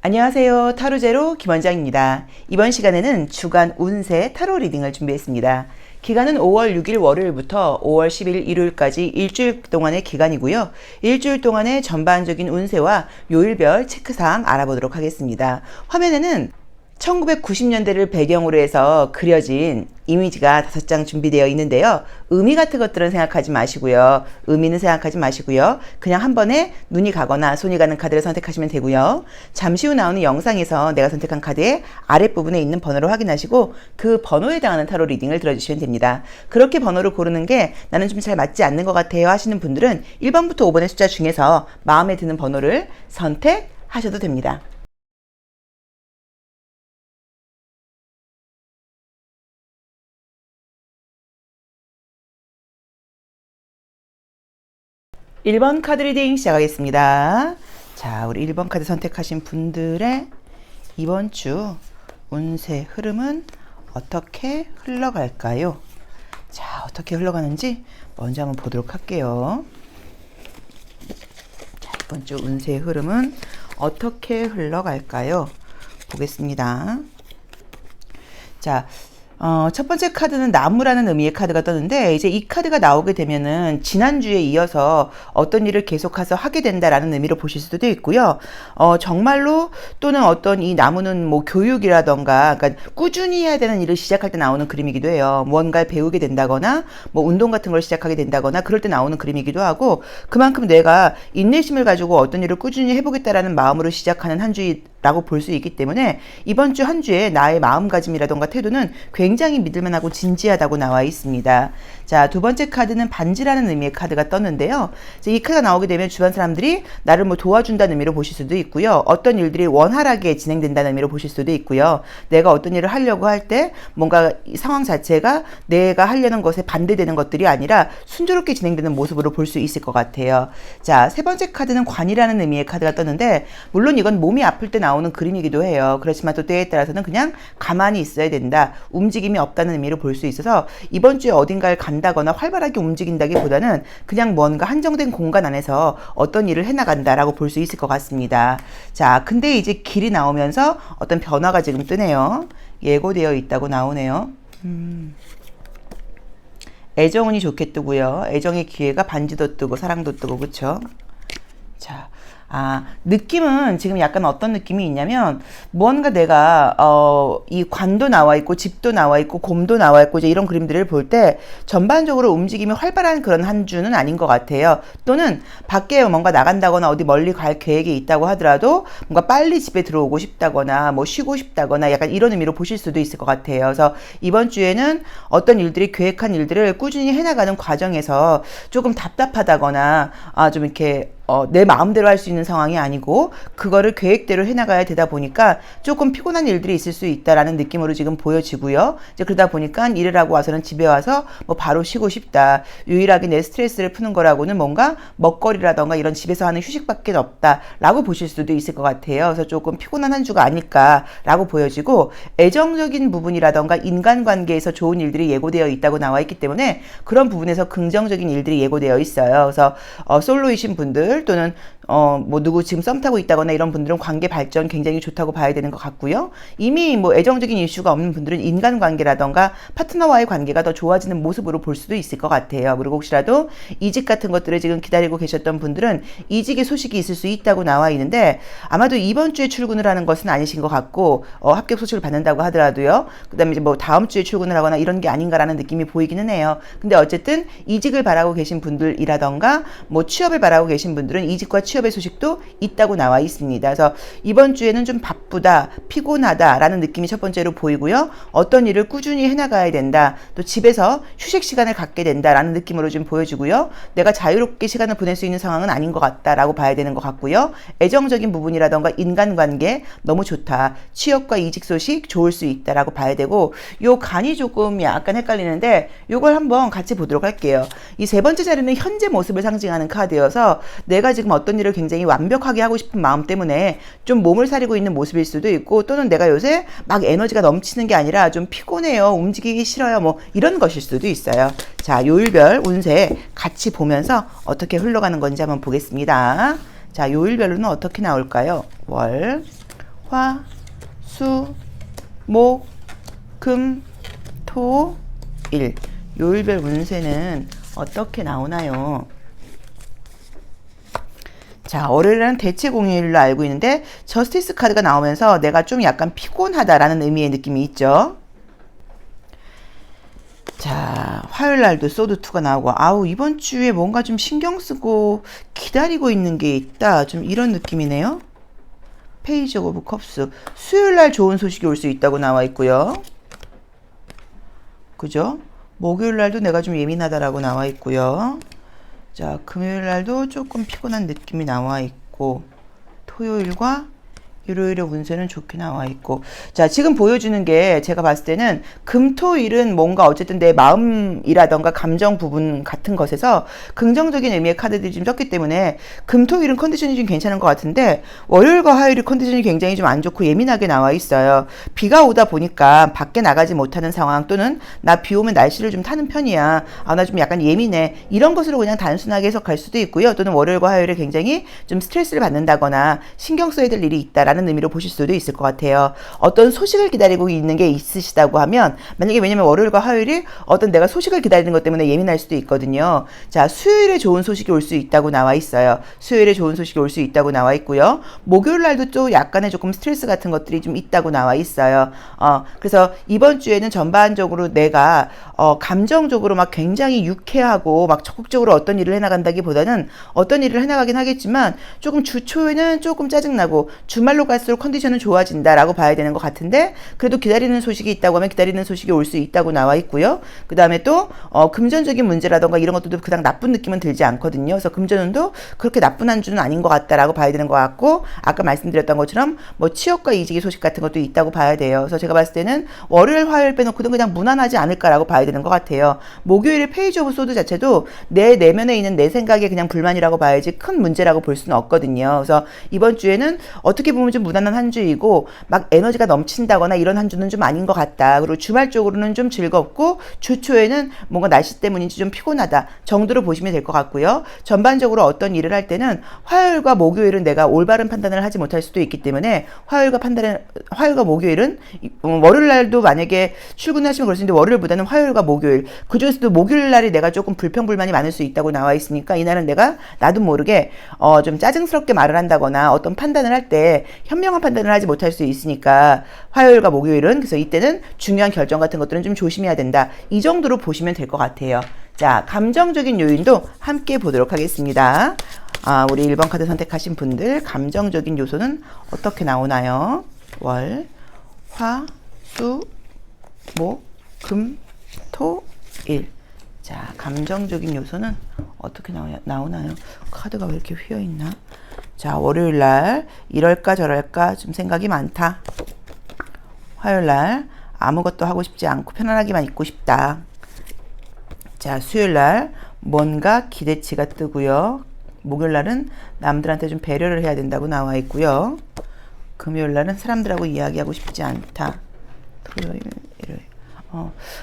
안녕하세요. 타로제로 김원장입니다. 이번 시간에는 주간 운세 타로 리딩을 준비했습니다. 기간은 5월 6일 월요일부터 5월 10일 일요일까지 일주일 동안의 기간이고요. 일주일 동안의 전반적인 운세와 요일별 체크사항 알아보도록 하겠습니다. 화면에는 1990년대를 배경으로 해서 그려진 이미지가 5장 준비되어 있는데요. 의미 같은 것들은 생각하지 마시고요. 의미는 생각하지 마시고요. 그냥 한 번에 눈이 가거나 손이 가는 카드를 선택하시면 되고요. 잠시 후 나오는 영상에서 내가 선택한 카드의 아랫부분에 있는 번호를 확인하시고 그 번호에 해당하는 타로 리딩을 들어주시면 됩니다. 그렇게 번호를 고르는 게 나는 좀 잘 맞지 않는 것 같아요 하시는 분들은 1번부터 5번의 숫자 중에서 마음에 드는 번호를 선택하셔도 됩니다. 1번 카드 리딩 시작하겠습니다. 자, 우리 1번 카드 선택하신 분들의 이번 주 운세 흐름은 어떻게 흘러갈까요? 자, 어떻게 흘러가는지 먼저 한번 보도록 할게요. 자, 이번 주 운세 흐름은 어떻게 흘러갈까요? 보겠습니다. 자, 첫 번째 카드는 나무라는 의미의 카드가 떴는데, 이제 이 카드가 나오게 되면은 지난주에 이어서 어떤 일을 계속해서 하게 된다라는 의미로 보실 수도 있고요. 정말로 또는 어떤 이 나무는 뭐 교육이라던가, 그러니까 꾸준히 해야 되는 일을 시작할 때 나오는 그림이기도 해요. 무언가를 배우게 된다거나, 뭐 운동 같은 걸 시작하게 된다거나, 그럴 때 나오는 그림이기도 하고, 그만큼 내가 인내심을 가지고 어떤 일을 꾸준히 해보겠다라는 마음으로 시작하는 한 주라고 볼 수 있기 때문에 이번 주 한 주에 나의 마음가짐이라던가 태도는 굉장히 믿을만하고 진지하다고 나와 있습니다. 자, 두 번째 카드는 반지라는 의미의 카드가 떴는데요. 이 카드가 나오게 되면 주변 사람들이 나를 뭐 도와준다는 의미로 보실 수도 있고요. 어떤 일들이 원활하게 진행된다는 의미로 보실 수도 있고요. 내가 어떤 일을 하려고 할 때 뭔가 이 상황 자체가 내가 하려는 것에 반대되는 것들이 아니라 순조롭게 진행되는 모습으로 볼 수 있을 것 같아요. 자, 세 번째 카드는 관이라는 의미의 카드가 떴는데, 물론 이건 몸이 아플 때 나오는 그림이기도 해요. 그렇지만 또 때에 따라서는 그냥 가만히 있어야 된다, 움직임이 없다는 의미로 볼 수 있어서 이번 주에 어딘가를 간다거나 활발하게 움직인다기보다는 그냥 뭔가 한정된 공간 안에서 어떤 일을 해나간다라고 볼 수 있을 것 같습니다. 자, 근데 이제 길이 나오면서 어떤 변화가 지금 뜨네요. 예고되어 있다고 나오네요. 애정운이 좋게 뜨고요. 애정의 기회가 반지도 뜨고 사랑도 뜨고, 그쵸? 자, 느낌은 지금 약간 어떤 느낌이 있냐면, 뭔가 내가, 이 관도 나와 있고, 집도 나와 있고, 곰도 나와 있고, 이제 이런 그림들을 볼 때, 전반적으로 움직임이 활발한 그런 한 주는 아닌 것 같아요. 또는, 밖에 뭔가 나간다거나, 어디 멀리 갈 계획이 있다고 하더라도, 뭔가 빨리 집에 들어오고 싶다거나, 뭐 쉬고 싶다거나, 약간 이런 의미로 보실 수도 있을 것 같아요. 그래서, 이번 주에는 어떤 일들이, 계획한 일들을 꾸준히 해나가는 과정에서 조금 답답하다거나, 좀 이렇게, 내 마음대로 할 수 있는 상황이 아니고 그거를 계획대로 해나가야 되다 보니까 조금 피곤한 일들이 있을 수 있다라는 느낌으로 지금 보여지고요. 이제 그러다 보니까 일을 하고 와서는 집에 와서 뭐 바로 쉬고 싶다, 유일하게 내 스트레스를 푸는 거라고는 뭔가 먹거리라던가 이런 집에서 하는 휴식밖에 없다라고 보실 수도 있을 것 같아요. 그래서 조금 피곤한 한 주가 아닐까라고 보여지고, 애정적인 부분이라던가 인간관계에서 좋은 일들이 예고되어 있다고 나와 있기 때문에 그런 부분에서 긍정적인 일들이 예고되어 있어요. 그래서 솔로이신 분들 또는 뭐 누구 지금 썸 타고 있다거나 이런 분들은 관계 발전 굉장히 좋다고 봐야 되는 것 같고요. 이미 뭐 애정적인 이슈가 없는 분들은 인간관계라던가 파트너와의 관계가 더 좋아지는 모습으로 볼 수도 있을 것 같아요. 그리고 혹시라도 이직 같은 것들을 지금 기다리고 계셨던 분들은 이직의 소식이 있을 수 있다고 나와 있는데, 아마도 이번 주에 출근을 하는 것은 아니신 것 같고, 합격 소식을 받는다고 하더라도요. 그 다음에 이제 뭐 다음 주에 출근을 하거나 이런 게 아닌가라는 느낌이 보이기는 해요. 근데 어쨌든 이직을 바라고 계신 분들이라던가 뭐 취업을 바라고 계신 분들은 이직과 취업의 소식도 있다고 나와 있습니다. 그래서 이번 주에는 좀 바쁘다, 피곤하다라는 느낌이 첫 번째로 보이고요. 어떤 일을 꾸준히 해나가야 된다, 또 집에서 휴식 시간을 갖게 된다라는 느낌으로 좀 보여지고요. 내가 자유롭게 시간을 보낼 수 있는 상황은 아닌 것 같다라고 봐야 되는 것 같고요. 애정적인 부분이라던가 인간관계 너무 좋다, 취업과 이직 소식 좋을 수 있다라고 봐야 되고, 요 간이 조금 약간 헷갈리는데 요걸 한번 같이 보도록 할게요. 이 세 번째 자리는 현재 모습을 상징하는 카드여서 내가 지금 어떤 일을 굉장히 완벽하게 하고 싶은 마음 때문에 좀 몸을 사리고 있는 모습일 수도 있고, 또는 내가 요새 막 에너지가 넘치는 게 아니라 좀 피곤해요, 움직이기 싫어요, 뭐 이런 것일 수도 있어요. 자, 요일별 운세 같이 보면서 어떻게 흘러가는 건지 한번 보겠습니다. 자, 요일별로는 어떻게 나올까요? 월, 화, 수, 목, 금, 토, 일. 요일별 운세는 어떻게 나오나요? 자, 월요일은 대체 공휴일로 알고 있는데 저스티스 카드가 나오면서 내가 좀 약간 피곤하다라는 의미의 느낌이 있죠. 자, 화요일 날도 소드2가 나오고, 아우, 이번 주에 뭔가 좀 신경 쓰고 기다리고 있는 게 있다. 좀 이런 느낌이네요. 페이지 오브 컵스. 수요일 날 좋은 소식이 올 수 있다고 나와 있고요. 그죠? 목요일 날도 내가 좀 예민하다라고 나와 있고요. 자, 금요일 날도 조금 피곤한 느낌이 나와 있고, 토요일과 일요일의 운세는 좋게 나와 있고, 자, 지금 보여주는 게 제가 봤을 때는 금토일은 뭔가 어쨌든 내 마음이라던가 감정 부분 같은 것에서 긍정적인 의미의 카드들이 좀 떴기 때문에 금토일은 컨디션이 좀 괜찮은 것 같은데 월요일과 화요일이 컨디션이 굉장히 좀 안 좋고 예민하게 나와 있어요. 비가 오다 보니까 밖에 나가지 못하는 상황, 또는 나 비 오면 날씨를 좀 타는 편이야, 아, 나 좀 약간 예민해, 이런 것으로 그냥 단순하게 해석할 수도 있고요. 또는 월요일과 화요일에 굉장히 좀 스트레스를 받는다거나 신경 써야 될 일이 있다라는 의미로 보실 수도 있을 것 같아요. 어떤 소식을 기다리고 있는 게 있으시다고 하면, 만약에, 왜냐면 월요일과 화요일이 어떤 내가 소식을 기다리는 것 때문에 예민할 수도 있거든요. 자, 수요일에 좋은 소식이 올 수 있다고 나와 있어요. 수요일에 좋은 소식이 올 수 있다고 나와 있고요. 목요일 날도 또 약간의 조금 스트레스 같은 것들이 좀 있다고 나와 있어요. 그래서 이번 주에는 전반적으로 내가 감정적으로 막 굉장히 유쾌하고 막 적극적으로 어떤 일을 해나간다기보다는, 어떤 일을 해나가긴 하겠지만 조금 주 초에는 조금 짜증나고 주말로 갈수록 컨디션은 좋아진다라고 봐야 되는 것 같은데, 그래도 기다리는 소식이 있다고 하면 기다리는 소식이 올 수 있다고 나와 있고요. 그 다음에 또 금전적인 문제라던가 이런 것들도 그닥 나쁜 느낌은 들지 않거든요. 그래서 금전운도 그렇게 나쁜 한 주는 아닌 것 같다라고 봐야 되는 것 같고, 아까 말씀드렸던 것처럼 뭐 취업과 이직의 소식 같은 것도 있다고 봐야 돼요. 그래서 제가 봤을 때는 월요일, 화요일 빼놓고는 그냥 무난하지 않을까라고 봐야 되는 것 같아요. 목요일의 페이지 오브 소드 자체도 내 내면에 있는 내 생각에 그냥 불만이라고 봐야지 큰 문제라고 볼 수는 없거든요. 그래서 이번 주에는 어떻게 보면 좀 무난한 한 주이고 막 에너지가 넘친다거나 이런 한 주는 좀 아닌 것 같다. 그리고 주말 쪽으로는 좀 즐겁고 주 초에는 뭔가 날씨 때문인지 좀 피곤하다 정도로 보시면 될 것 같고요. 전반적으로 어떤 일을 할 때는 화요일과 목요일은 내가 올바른 판단을 하지 못할 수도 있기 때문에 화요일과 목요일은, 월요일 날도 만약에 출근하시면 그럴 수 있는데 월요일보다는 화요일과 목요일, 그 중에서도 목요일 날이 내가 조금 불평불만이 많을 수 있다고 나와 있으니까 이날은 내가 나도 모르게 좀 짜증스럽게 말을 한다거나 어떤 판단을 할 때 현명한 판단을 하지 못할 수 있으니까 화요일과 목요일은, 그래서 이때는 중요한 결정 같은 것들은 좀 조심해야 된다, 이 정도로 보시면 될 것 같아요. 자, 감정적인 요인도 함께 보도록 하겠습니다. 우리 1번 카드 선택하신 분들 감정적인 요소는 어떻게 나오나요? 월, 화, 수, 목, 금, 토, 일. 자, 감정적인 요소는 어떻게 나오나요? 카드가 왜 이렇게 휘어있나? 자, 월요일날 이럴까 저럴까 좀 생각이 많다. 화요일날 아무것도 하고 싶지 않고 편안하게만 있고 싶다. 자, 수요일날 뭔가 기대치가 뜨고요. 목요일날은 남들한테 좀 배려를 해야 된다고 나와 있고요. 금요일날은 사람들하고 이야기하고 싶지 않다. 토요일, 일요일.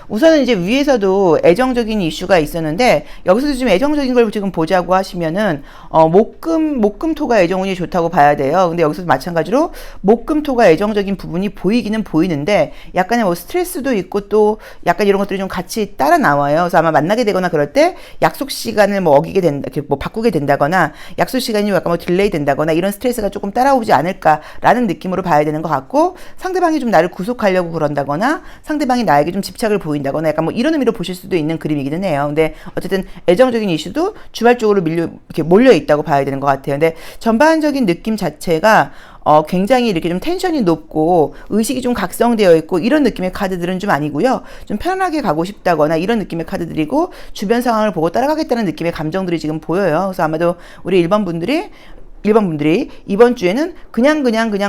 우선은 이제 위에서도 애정적인 이슈가 있었는데 여기서도 좀 애정적인 걸 지금 보자고 하시면은 목금토가 애정운이 좋다고 봐야 돼요. 근데 여기서도 마찬가지로 목금토가 애정적인 부분이 보이기는 보이는데 약간의 뭐 스트레스도 있고 또 약간 이런 것들이 좀 같이 따라 나와요. 그래서 아마 만나게 되거나 그럴 때 약속 시간을 뭐 어기게 된다, 뭐 바꾸게 된다거나 약속 시간이 약간 뭐 딜레이 된다거나 이런 스트레스가 조금 따라오지 않을까라는 느낌으로 봐야 되는 것 같고, 상대방이 좀 나를 구속하려고 그런다거나 상대방이 나에게 좀 집착을 보인다거나 약간 뭐 이런 의미로 보실 수도 있는 그림이기는 해요. 근데 어쨌든 애정적인 이슈도 주말 쪽으로 이렇게 몰려 있다고 봐야 되는 것 같아요. 근데 전반적인 느낌 자체가 굉장히 이렇게 좀 텐션이 높고 의식이 좀 각성되어 있고 이런 느낌의 카드들은 좀 아니고요. 좀 편안하게 가고 싶다거나 이런 느낌의 카드들이고 주변 상황을 보고 따라가겠다는 느낌의 감정들이 지금 보여요. 그래서 아마도 우리 1번 분들이 이번 주에는 그냥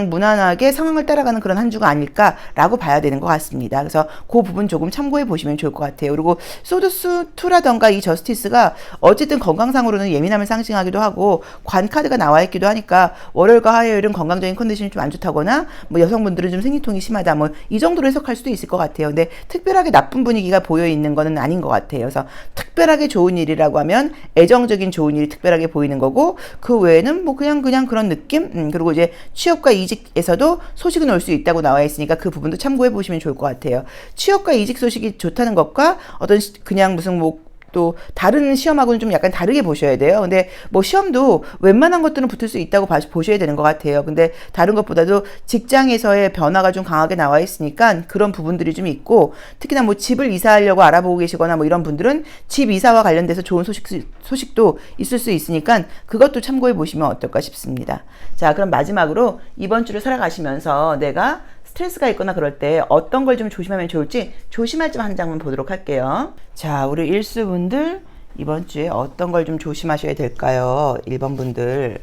무난하게 상황을 따라가는 그런 한 주가 아닐까라고 봐야 되는 것 같습니다. 그래서 그 부분 조금 참고해 보시면 좋을 것 같아요. 그리고 소드스2라던가 이 저스티스가 어쨌든 건강상으로는 예민함을 상징하기도 하고 관 카드가 나와 있기도 하니까 월요일과 화요일은 건강적인 컨디션이 좀 안 좋다거나 뭐 여성분들은 좀 생리통이 심하다 뭐 이 정도로 해석할 수도 있을 것 같아요. 근데 특별하게 나쁜 분위기가 보여 있는 거는 아닌 것 같아요. 그래서 특별하게 좋은 일이라고 하면 애정적인 좋은 일이 특별하게 보이는 거고, 그 외에는 뭐 그냥 그런 느낌? 그리고 이제 취업과 이직에서도 소식은 올 수 있다고 나와 있으니까 그 부분도 참고해 보시면 좋을 것 같아요. 취업과 이직 소식이 좋다는 것과 어떤 그냥 무슨 뭐 또 다른 시험하고는 좀 약간 다르게 보셔야 돼요. 근데 뭐 시험도 웬만한 것들은 붙을 수 있다고 보셔야 되는 것 같아요. 근데 다른 것보다도 직장에서의 변화가 좀 강하게 나와 있으니까 그런 부분들이 좀 있고, 특히나 뭐 집을 이사하려고 알아보고 계시거나 뭐 이런 분들은 집 이사와 관련돼서 좋은 소식도 있을 수 있으니까 그것도 참고해 보시면 어떨까 싶습니다. 자, 그럼 마지막으로 이번 주를 살아가시면서 내가 스트레스가 있거나 그럴 때 어떤 걸 좀 조심하면 좋을지 조심할 점 한 장만 보도록 할게요. 자, 우리 일수분들 이번 주에 어떤 걸 좀 조심하셔야 될까요? 1번 분들.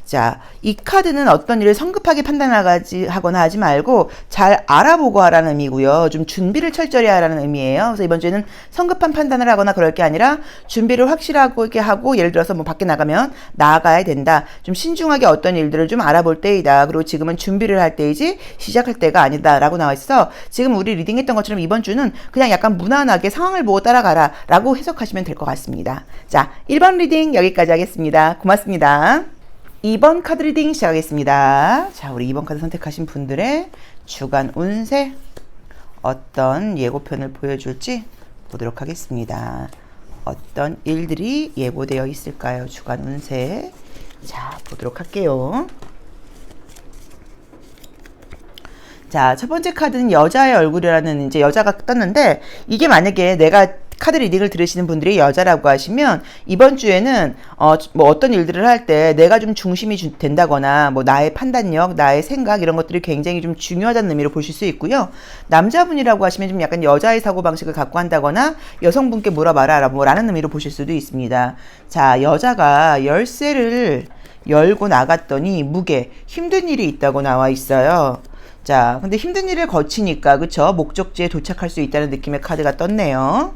자, 이 카드는 어떤 일을 성급하게 판단하거나 하지 말고 잘 알아보고 하라는 의미고요. 좀 준비를 철저히 하라는 의미예요. 그래서 이번 주에는 성급한 판단을 하거나 그럴 게 아니라 준비를 확실하게 하고, 예를 들어서 뭐 밖에 나가면 나아가야 된다. 좀 신중하게 어떤 일들을 좀 알아볼 때이다. 그리고 지금은 준비를 할 때이지 시작할 때가 아니다 라고 나와 있어서, 지금 우리 리딩했던 것처럼 이번 주는 그냥 약간 무난하게 상황을 보고 따라가라 라고 해석하시면 될 것 같습니다. 자, 1번 리딩 여기까지 하겠습니다. 고맙습니다. 2번 카드 리딩 시작하겠습니다. 자, 우리 2번 카드 선택하신 분들의 주간 운세 어떤 예고편을 보여줄지 보도록 하겠습니다. 어떤 일들이 예고되어 있을까요? 주간 운세. 자, 보도록 할게요. 자, 첫 번째 카드는 여자의 얼굴이라는 이제 여자가 떴는데, 이게 만약에 내가 카드 리딩을 들으시는 분들이 여자라고 하시면 이번 주에는 뭐 어떤 일들을 할 때 내가 좀 중심이 된다거나 뭐 나의 판단력, 나의 생각 이런 것들이 굉장히 좀 중요하다는 의미로 보실 수 있고요. 남자분이라고 하시면 좀 약간 여자의 사고방식을 갖고 한다거나 여성분께 물어봐라 뭐 라는 의미로 보실 수도 있습니다. 자, 여자가 열쇠를 열고 나갔더니 무게, 힘든 일이 있다고 나와 있어요. 자, 근데 힘든 일을 거치니까 그쵸? 목적지에 도착할 수 있다는 느낌의 카드가 떴네요.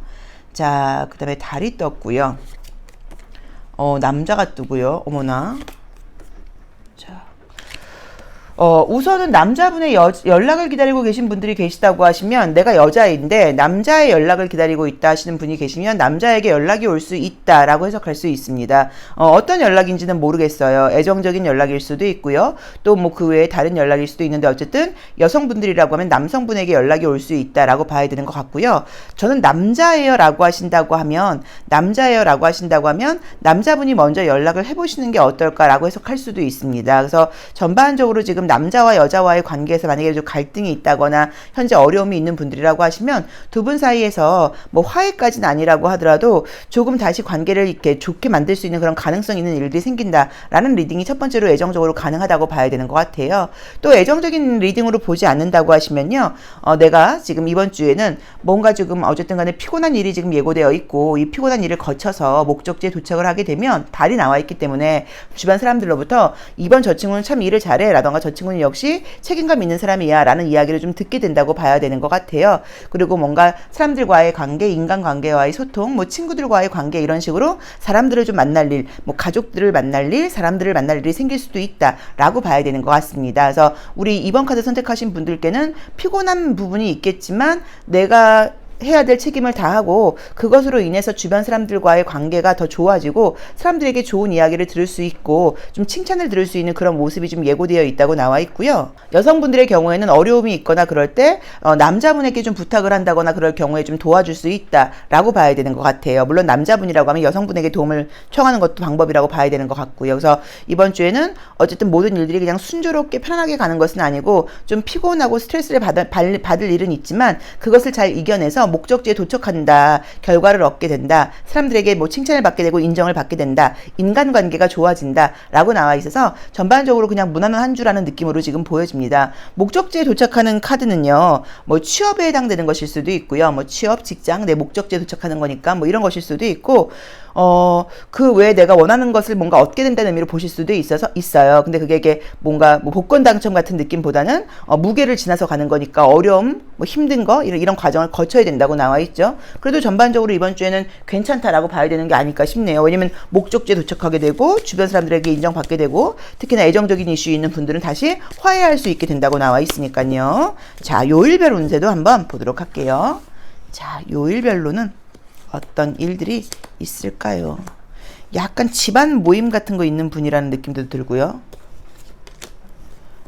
자, 그 다음에 달이 떴고요. 남자가 뜨고요. 어머나. 자, 우선은 남자분의 연락을 기다리고 계신 분들이 계시다고 하시면, 내가 여자인데 남자의 연락을 기다리고 있다 하시는 분이 계시면 남자에게 연락이 올 수 있다라고 해석할 수 있습니다. 어떤 연락인지는 모르겠어요. 애정적인 연락일 수도 있고요. 또 뭐 그 외에 다른 연락일 수도 있는데, 어쨌든 여성분들이라고 하면 남성분에게 연락이 올 수 있다라고 봐야 되는 것 같고요. 저는 남자예요라고 하신다고 하면 남자분이 먼저 연락을 해보시는 게 어떨까라고 해석할 수도 있습니다. 그래서 전반적으로 지금 남자와 여자와의 관계에서 만약에 좀 갈등이 있다거나 현재 어려움이 있는 분들이라고 하시면 두 분 사이에서 뭐 화해까지는 아니라고 하더라도 조금 다시 관계를 이렇게 좋게 만들 수 있는 그런 가능성 있는 일들이 생긴다라는 리딩이 첫 번째로 애정적으로 가능하다고 봐야 되는 것 같아요. 또 애정적인 리딩으로 보지 않는다고 하시면요, 내가 지금 이번 주에는 뭔가 지금 어쨌든 간에 피곤한 일이 지금 예고되어 있고, 이 피곤한 일을 거쳐서 목적지에 도착을 하게 되면 달이 나와 있기 때문에 주변 사람들로부터 이번 저 친구는 참 일을 잘해 라던가 저 친구는 역시 책임감 있는 사람이야 라는 이야기를 좀 듣게 된다고 봐야 되는 것 같아요. 그리고 뭔가 사람들과의 관계, 인간관계와의 소통, 뭐 친구들과의 관계 이런 식으로 사람들을 좀 만날 일, 뭐 가족들을 만날 일, 사람들을 만날 일이 생길 수도 있다라고 봐야 되는 것 같습니다. 그래서 우리 2번 카드 선택하신 분들께는 피곤한 부분이 있겠지만 내가 해야 될 책임을 다하고 그것으로 인해서 주변 사람들과의 관계가 더 좋아지고 사람들에게 좋은 이야기를 들을 수 있고 좀 칭찬을 들을 수 있는 그런 모습이 좀 예고되어 있다고 나와 있고요. 여성분들의 경우에는 어려움이 있거나 그럴 때 남자분에게 좀 부탁을 한다거나 그럴 경우에 좀 도와줄 수 있다라고 봐야 되는 것 같아요. 물론 남자분이라고 하면 여성분에게 도움을 청하는 것도 방법이라고 봐야 되는 것 같고요. 그래서 이번 주에는 어쨌든 모든 일들이 그냥 순조롭게 편안하게 가는 것은 아니고 좀 피곤하고 스트레스를 받을 일은 있지만 그것을 잘 이겨내서 목적지에 도착한다, 결과를 얻게 된다, 사람들에게 뭐 칭찬을 받게 되고 인정을 받게 된다, 인간관계가 좋아진다 라고 나와 있어서 전반적으로 그냥 무난한 한 주라는 느낌으로 지금 보여집니다. 목적지에 도착하는 카드는요, 뭐 취업에 해당되는 것일 수도 있고요. 뭐 취업, 직장, 내 목적지에 도착하는 거니까 뭐 이런 것일 수도 있고, 그 외에 내가 원하는 것을 뭔가 얻게 된다는 의미로 보실 수도 있어요. 근데 그게 뭔가 뭐 복권 당첨 같은 느낌보다는 무게를 지나서 가는 거니까 어려움, 뭐 힘든 거 이런 과정을 거쳐야 된다고 나와 있죠. 그래도 전반적으로 이번 주에는 괜찮다라고 봐야 되는 게 아닐까 싶네요. 왜냐면 목적지에 도착하게 되고 주변 사람들에게 인정받게 되고 특히나 애정적인 이슈 있는 분들은 다시 화해할 수 있게 된다고 나와 있으니까요. 자, 요일별 운세도 한번 보도록 할게요. 자, 요일별로는 어떤 일들이 있을까요? 약간 집안 모임 같은 거 있는 분이라는 느낌도 들고요.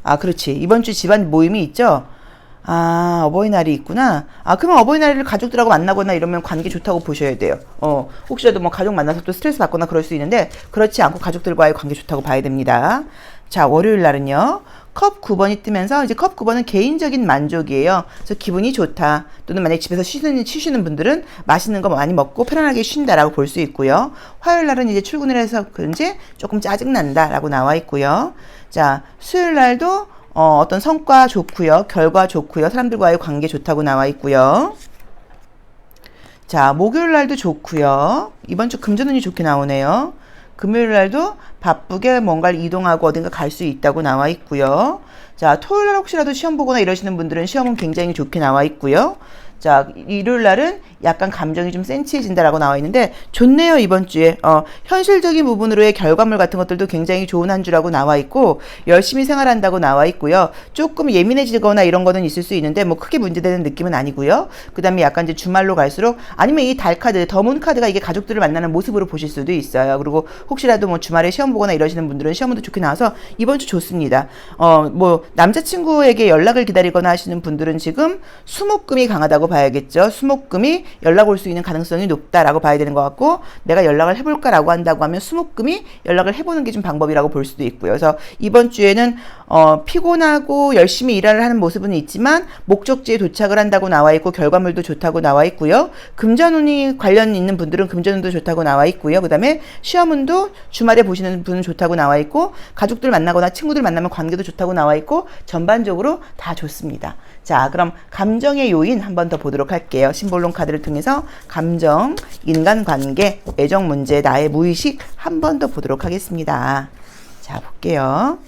아, 그렇지. 이번 주 집안 모임이 있죠? 아, 어버이날이 있구나. 아, 그러면 어버이날을 가족들하고 만나거나 이러면 관계 좋다고 보셔야 돼요. 혹시라도 뭐 가족 만나서 또 스트레스 받거나 그럴 수 있는데, 그렇지 않고 가족들과의 관계 좋다고 봐야 됩니다. 자, 월요일 날은요. 컵 9번이 뜨면서 이제 컵 9번은 개인적인 만족이에요. 그래서 기분이 좋다. 또는 만약에 집에서 쉬시는 분들은 맛있는 거 많이 먹고 편안하게 쉰다라고 볼 수 있고요. 화요일 날은 이제 출근을 해서 그런지 조금 짜증난다라고 나와 있고요. 자, 수요일 날도 어떤 성과 좋고요. 결과 좋고요. 사람들과의 관계 좋다고 나와 있고요. 자, 목요일 날도 좋고요. 이번 주 금전운이 좋게 나오네요. 금요일 날도 바쁘게 뭔가를 이동하고 어딘가 갈 수 있다고 나와 있고요. 자, 토요일 날 혹시라도 시험 보거나 이러시는 분들은 시험은 굉장히 좋게 나와 있고요. 자, 일요일 날은 약간 감정이 좀 센치해진다라고 나와 있는데 좋네요. 이번 주에 현실적인 부분으로의 결과물 같은 것들도 굉장히 좋은 한 주라고 나와 있고 열심히 생활한다고 나와 있고요. 조금 예민해지거나 이런 거는 있을 수 있는데 뭐 크게 문제되는 느낌은 아니고요. 그 다음에 약간 이제 주말로 갈수록 아니면 이 달 카드, 더문 카드가 이게 가족들을 만나는 모습으로 보실 수도 있어요. 그리고 혹시라도 뭐 주말에 시험 보거나 이러시는 분들은 시험도 좋게 나와서 이번 주 좋습니다. 뭐 남자친구에게 연락을 기다리거나 하시는 분들은 지금 수목금이 강하다고 봐야겠죠. 수목금이 연락 올 수 있는 가능성이 높다라고 봐야 되는 것 같고 내가 연락을 해볼까라고 한다고 하면 수목금이 연락을 해보는 게 좀 방법이라고 볼 수도 있고요. 그래서 이번 주에는 피곤하고 열심히 일을 하는 모습은 있지만 목적지에 도착을 한다고 나와 있고 결과물도 좋다고 나와 있고요. 금전운이 관련 있는 분들은 금전운도 좋다고 나와 있고요. 그 다음에 시험운도 주말에 보시는 분은 좋다고 나와 있고 가족들 만나거나 친구들 만나면 관계도 좋다고 나와 있고 전반적으로 다 좋습니다. 자, 그럼 감정의 요인 한 번 더 보도록 할게요. 심볼론 카드를 통해서 감정, 인간관계, 애정 문제, 나의 무의식 한 번 더 보도록 하겠습니다. 자, 볼게요.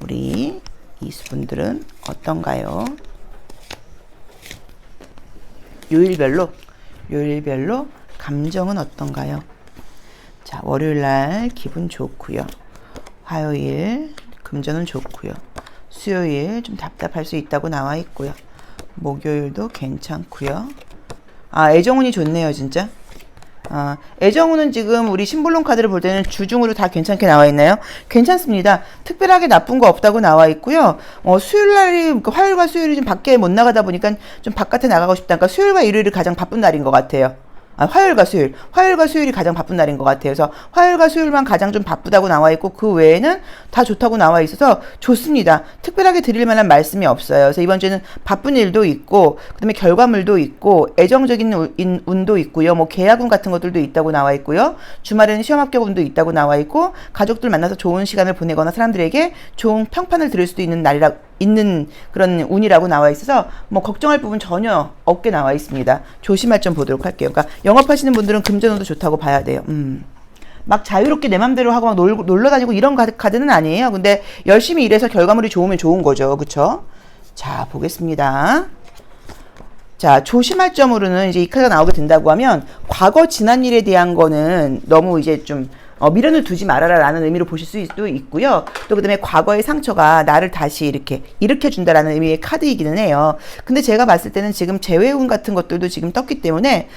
우리 이수분들은 어떤가요? 요일별로 감정은 어떤가요? 자, 월요일날 기분 좋고요. 화요일 금전은 좋고요. 수요일 좀 답답할 수 있다고 나와 있고요. 목요일도 괜찮고요. 아, 애정운이 좋네요, 진짜. 애정운은 지금 우리 심볼론 카드를 볼 때는 주중으로 다 괜찮게 나와 있나요? 괜찮습니다. 특별하게 나쁜 거 없다고 나와 있고요. 수요일날이, 그러니까 화요일과 수요일이 좀 밖에 못 나가다 보니까 좀 바깥에 나가고 싶다. 그러니까 수요일과 일요일이 가장 바쁜 날인 것 같아요. 화요일과 수요일이 가장 바쁜 날인 것 같아요. 그래서 화요일과 수요일만 가장 좀 바쁘다고 나와 있고 그 외에는 다 좋다고 나와 있어서 좋습니다. 특별하게 드릴 만한 말씀이 없어요. 그래서 이번 주에는 바쁜 일도 있고 그다음에 결과물도 있고 애정적인 운도 있고요. 뭐 계약운 같은 것들도 있다고 나와 있고요. 주말에는 시험 합격 운도 있다고 나와 있고 가족들 만나서 좋은 시간을 보내거나 사람들에게 좋은 평판을 들을 수도 있는 그런 운이라고 나와 있어서 뭐 걱정할 부분 전혀 없게 나와 있습니다. 조심할 점 보도록 할게요. 그러니까 영업하시는 분들은 금전운도 좋다고 봐야 돼요. 막 자유롭게 내 맘대로 하고 막 놀러 다니고 이런 카드는 아니에요. 근데 열심히 일해서 결과물이 좋으면 좋은 거죠. 그쵸? 자, 보겠습니다. 자, 조심할 점으로는 이제 이 카드가 나오게 된다고 하면 과거 지난 일에 대한 거는 너무 이제 좀 미련을 두지 말아라 라는 의미로 보실 수도 있고요. 또 그 다음에 과거의 상처가 나를 다시 이렇게 일으켜준다라는 의미의 카드이기는 해요. 근데 제가 봤을 때는 지금 재회운 같은 것들도 지금 떴기 때문에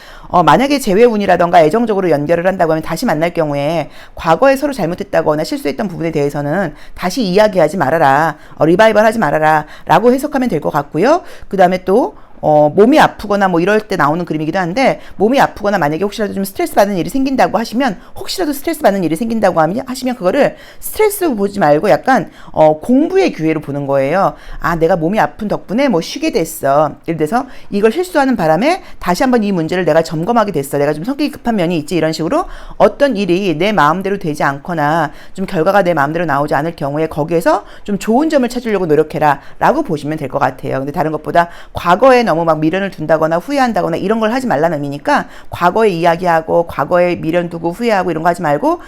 만약에 재회운이라던가 애정적으로 연결을 한다고 하면 다시 만날 경우에 과거에 서로 잘못했다거나 실수했던 부분에 대해서는 다시 이야기하지 말아라. 리바이벌 하지 말아라 라고 해석하면 될 것 같고요. 그 다음에 또 몸이 아프거나 뭐 이럴 때 나오는 그림이기도 한데 몸이 아프거나 만약에 혹시라도 좀 스트레스 받는 일이 생긴다고 하시면 하시면 그거를 스트레스 보지 말고 약간 공부의 기회로 보는 거예요. 아, 내가 몸이 아픈 덕분에 뭐 쉬게 됐어. 예를 들어서 이걸 실수하는 바람에 다시 한번 이 문제를 내가 점검하게 됐어. 내가 좀 성격이 급한 면이 있지. 이런 식으로 어떤 일이 내 마음대로 되지 않거나 좀 결과가 내 마음대로 나오지 않을 경우에 거기에서 좀 좋은 점을 찾으려고 노력해라 라고 보시면 될 것 같아요. 근데 다른 것보다 과거에 너무 막 미련을 둔다거나 후회한다거나 이런 걸 하지 말라는 의미니까 과거에 이야기하고 과거에 미련 두고 후회하고 이런 거 하지 말고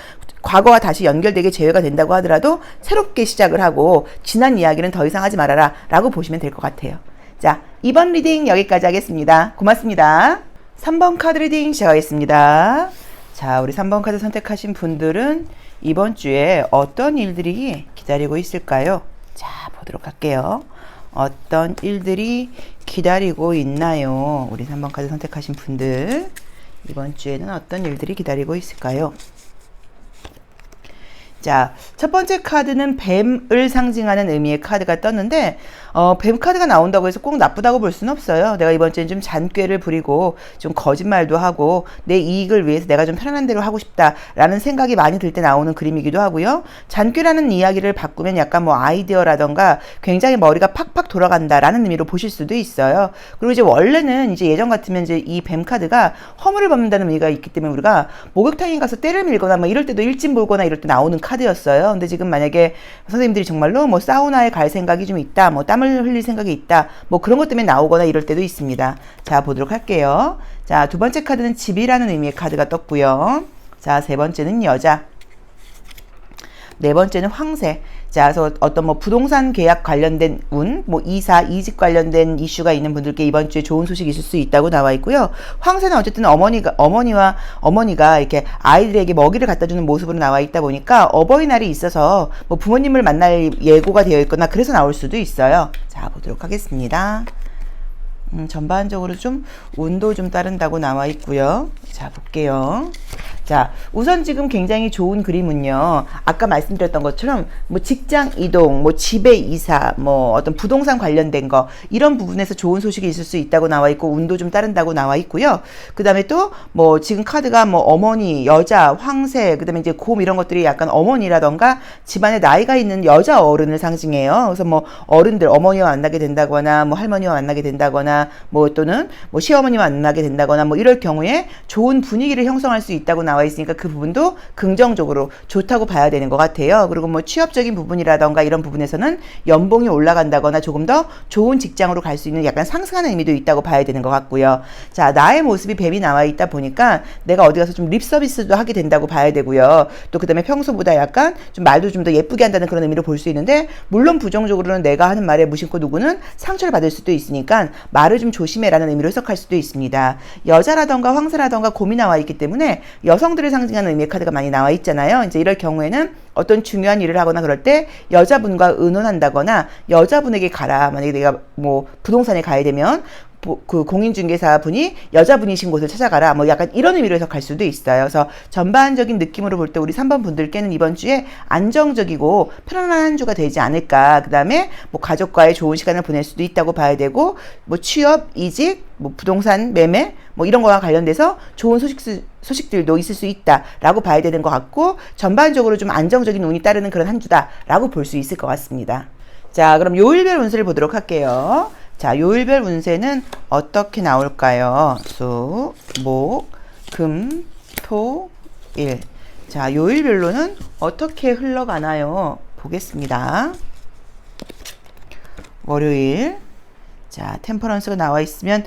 과거와 다시 연결되게 재회가 된다고 하더라도 새롭게 시작을 하고 지난 이야기는 더 이상 하지 말아라 라고 보시면 될 것 같아요. 자, 이번 리딩 여기까지 하겠습니다. 고맙습니다. 3번 카드 리딩 시작하겠습니다. 자, 우리 3번 카드 선택하신 분들은 이번 주에 어떤 일들이 기다리고 있을까요? 자, 보도록 할게요. 어떤 일들이 기다리고 있나요? 우리 3번 카드 선택하신 분들 이번 주에는 어떤 일들이 기다리고 있을까요? 자, 첫 번째 카드는 뱀을 상징하는 의미의 카드가 떴는데, 뱀 카드가 나온다고 해서 꼭 나쁘다고 볼 수는 없어요. 내가 이번 주엔 좀 잔꾀를 부리고, 좀 거짓말도 하고, 내 이익을 위해서 내가 좀 편안한 대로 하고 싶다라는 생각이 많이 들 때 나오는 그림이기도 하고요. 잔꾀라는 이야기를 바꾸면 약간 뭐 아이디어라던가 굉장히 머리가 팍팍 돌아간다라는 의미로 보실 수도 있어요. 그리고 이제 원래는 이제 예전 같으면 이제 이 뱀 카드가 허물을 벗는다는 의미가 있기 때문에 우리가 목욕탕에 가서 때를 밀거나 뭐 이럴 때도 일진 몰거나 이럴 때 나오는 카드였어요. 근데 지금 만약에 선생님들이 정말로 뭐 사우나에 갈 생각이 좀 있다, 뭐 땀을 흘릴 생각이 있다, 뭐 그런 것 때문에 나오거나 이럴 때도 있습니다. 자, 보도록 할게요. 자, 두 번째 카드는 집이라는 의미의 카드가 떴고요. 자, 세 번째는 여자. 네 번째는 황새. 자, 그래서 어떤 뭐 부동산 계약 관련된 운, 뭐 이사, 이직 관련된 이슈가 있는 분들께 이번 주에 좋은 소식이 있을 수 있다고 나와 있고요. 황새는 어쨌든 어머니가 이렇게 아이들에게 먹이를 갖다 주는 모습으로 나와 있다 보니까 어버이날이 있어서 뭐 부모님을 만날 예고가 되어 있거나 그래서 나올 수도 있어요. 자, 보도록 하겠습니다. 전반적으로 좀 운도 좀 따른다고 나와 있고요. 자, 볼게요. 자, 우선 지금 굉장히 좋은 그림은요. 아까 말씀드렸던 것처럼 뭐 직장 이동, 뭐 집의 이사, 뭐 어떤 부동산 관련된 거 이런 부분에서 좋은 소식이 있을 수 있다고 나와 있고 운도 좀 따른다고 나와 있고요. 그다음에 또 뭐 지금 카드가 뭐 어머니, 여자, 황새, 그다음에 이제 곰 이런 것들이 약간 어머니라던가 집안에 나이가 있는 여자 어른을 상징해요. 그래서 뭐 어른들 어머니와 만나게 된다거나 뭐 할머니와 만나게 된다거나 뭐 또는 뭐 시어머니와 만나게 된다거나 뭐 이럴 경우에 좋은 분위기를 형성할 수 있다고 나와 있으니까 그 부분도 긍정적으로 좋다고 봐야 되는 것 같아요. 그리고 뭐 취업적인 부분이라던가 이런 부분에서는 연봉이 올라간다거나 조금 더 좋은 직장으로 갈 수 있는 약간 상승하는 의미도 있다고 봐야 되는 것 같고요. 자, 나의 모습이 뱀이 나와 있다 보니까 내가 어디 가서 좀 립 서비스도 하게 된다고 봐야 되고요. 또 그다음에 평소보다 약간 좀 말도 좀 더 예쁘게 한다는 그런 의미로 볼 수 있는데 물론 부정적으로는 내가 하는 말에 무심코 누구는 상처를 받을 수도 있으니까 말을 좀 조심해라는 의미로 해석할 수도 있습니다. 여자라던가 황새라던가 곰이 나와 있기 때문에 여성들을 상징하는 의미의 카드가 많이 나와 있잖아요. 이제 이럴 경우에는 어떤 중요한 일을 하거나 그럴 때 여자분과 의논한다거나 여자분에게 가라. 만약에 내가 뭐 부동산에 가야 되면 그 공인중개사 분이 여자분이신 곳을 찾아가라. 뭐 약간 이런 의미로 해석할 수도 있어요. 그래서 전반적인 느낌으로 볼 때 우리 3번 분들께는 이번 주에 안정적이고 편안한 한 주가 되지 않을까. 그 다음에 뭐 가족과의 좋은 시간을 보낼 수도 있다고 봐야 되고 뭐 취업, 이직, 뭐 부동산 매매 뭐 이런 거와 관련돼서 좋은 소식들도 있을 수 있다라고 봐야 되는 것 같고 전반적으로 좀 안정적인 운이 따르는 그런 한 주다라고 볼 수 있을 것 같습니다. 자, 그럼 요일별 운세를 보도록 할게요. 자, 요일별 운세는 어떻게 나올까요? 수, 목, 금, 토, 일. 자, 요일별로는 어떻게 흘러가나요? 보겠습니다. 월요일. 자, 템퍼런스가 나와 있으면,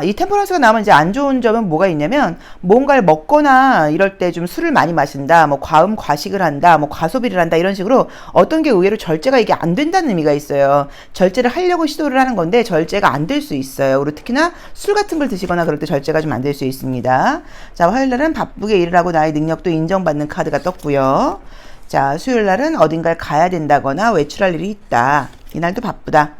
이 템퍼런스가 나오면 이제 안 좋은 점은 뭐가 있냐면, 뭔가를 먹거나 이럴 때 좀 술을 많이 마신다, 뭐 과음 과식을 한다, 뭐 과소비를 한다, 이런 식으로 어떤 게 의외로 절제가 이게 안 된다는 의미가 있어요. 절제를 하려고 시도를 하는 건데, 절제가 안 될 수 있어요. 그리고 특히나 술 같은 걸 드시거나 그럴 때 절제가 좀 안 될 수 있습니다. 자, 화요일날은 바쁘게 일을 하고 나의 능력도 인정받는 카드가 떴고요. 자, 수요일날은 어딘가를 가야 된다거나 외출할 일이 있다. 이날도 바쁘다.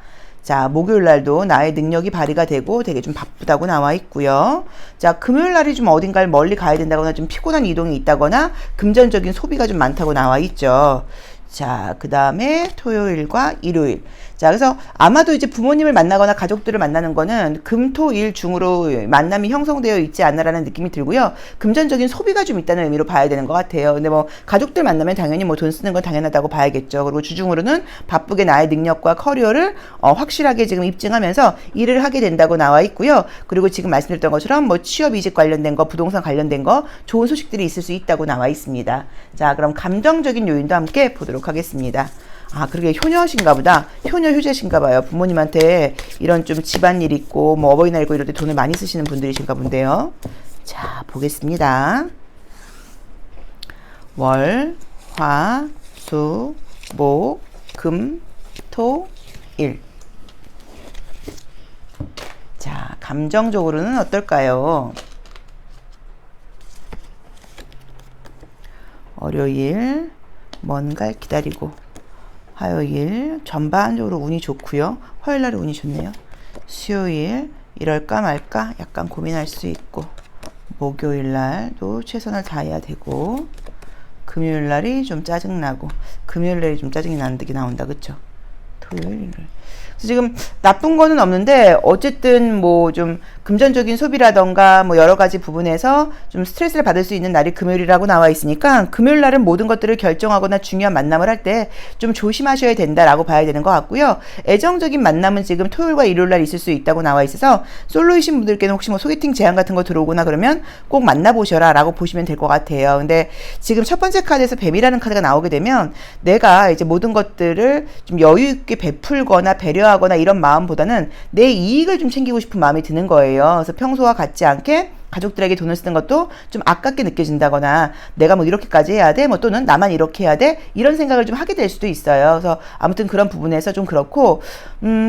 자, 목요일 날도 나의 능력이 발휘가 되고 되게 좀 바쁘다고 나와 있고요. 자, 금요일 날이 좀 어딘가를 멀리 가야 된다거나 좀 피곤한 이동이 있다거나 금전적인 소비가 좀 많다고 나와 있죠. 자, 그 다음에 토요일과 일요일. 자, 그래서 아마도 이제 부모님을 만나거나 가족들을 만나는 거는 금, 토, 일 중으로 만남이 형성되어 있지 않나라는 느낌이 들고요. 금전적인 소비가 좀 있다는 의미로 봐야 되는 것 같아요. 근데 뭐 가족들 만나면 당연히 뭐 돈 쓰는 건 당연하다고 봐야겠죠. 그리고 주중으로는 바쁘게 나의 능력과 커리어를 확실하게 지금 입증하면서 일을 하게 된다고 나와 있고요. 그리고 지금 말씀드렸던 것처럼 뭐 취업 이직 관련된 거, 부동산 관련된 거 좋은 소식들이 있을 수 있다고 나와 있습니다. 자, 그럼 감정적인 요인도 함께 보도록 하겠습니다. 그러게 효녀신가 보다. 효녀 효자신가 봐요. 부모님한테 이런 좀 집안일 있고 뭐 어버이날 있고 이럴 때 돈을 많이 쓰시는 분들이신가 본데요. 자, 보겠습니다. 월, 화, 수, 목, 금, 토, 일. 자, 감정적으로는 어떨까요? 월요일 뭔가를 기다리고 화요일 전반적으로 운이 좋고요. 화요일 날은 운이 좋네요. 수요일 이럴까 말까 약간 고민할 수 있고 목요일 날도 최선을 다해야 되고 금요일 날이 좀 짜증나고, 금요일 날이 좀 짜증이 나는 게 나온다. 그쵸? 토요일, 일요일. 그래서 지금 나쁜 거는 없는데 어쨌든 뭐 좀 금전적인 소비라던가 뭐 여러 가지 부분에서 좀 스트레스를 받을 수 있는 날이 금요일이라고 나와 있으니까 금요일 날은 모든 것들을 결정하거나 중요한 만남을 할 때 좀 조심하셔야 된다라고 봐야 되는 것 같고요. 애정적인 만남은 지금 토요일과 일요일 날 있을 수 있다고 나와 있어서 솔로이신 분들께는 혹시 뭐 소개팅 제안 같은 거 들어오거나 그러면 꼭 만나보셔라 라고 보시면 될 것 같아요. 근데 지금 첫 번째 카드에서 뱀이라는 카드가 나오게 되면 내가 이제 모든 것들을 좀 여유 있게 베풀거나 배려하거나 이런 마음보다는 내 이익을 좀 챙기고 싶은 마음이 드는 거예요. 그래서 평소와 같지 않게 가족들에게 돈을 쓰는 것도 좀 아깝게 느껴진다거나 내가 뭐 이렇게까지 해야 돼? 뭐 또는 나만 이렇게 해야 돼? 이런 생각을 좀 하게 될 수도 있어요. 그래서 아무튼 그런 부분에서 좀 그렇고